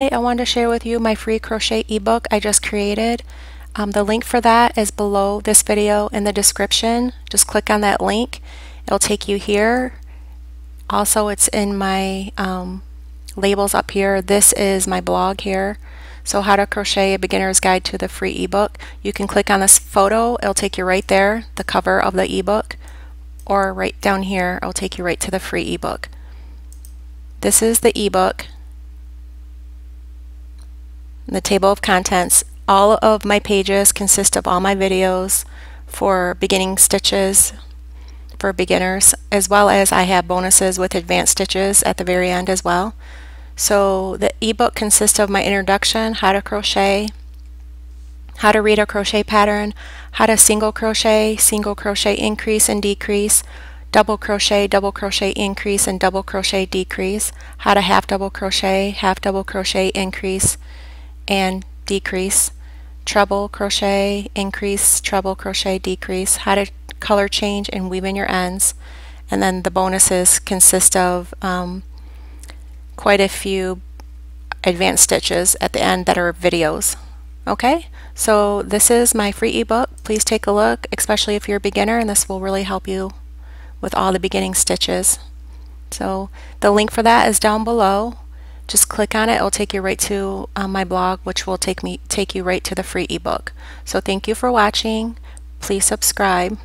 I wanted to share with you my free crochet ebook I just created. The link for that is below this video in the description. Just click on that link. It'll take you here. Also, it's in my labels up here. This is my blog here. So how to crochet a beginner's guide to the free ebook. You can click on this photo. It'll take you right there, the cover of the ebook, or right down here, it'll take you right to the free ebook. This is the ebook. The table of contents. All of my pages consist of all my videos for beginning stitches for beginners, as well as I have bonuses with advanced stitches at the very end as well. So the ebook consists of my introduction, how to crochet, how to read a crochet pattern, how to single crochet increase and decrease, double crochet increase and double crochet decrease, how to half double crochet increase and decrease, treble crochet increase, treble crochet decrease, how to color change and weave in your ends. And then the bonuses consist of quite a few advanced stitches at the end that are videos. Okay, so this is my free ebook. Please take a look, especially if you're a beginner, and this will really help you with all the beginning stitches. So the link for that is down below. Just click on it. It'll take you right to my blog, which will take you right to the free ebook. So thank you for watching. Please subscribe.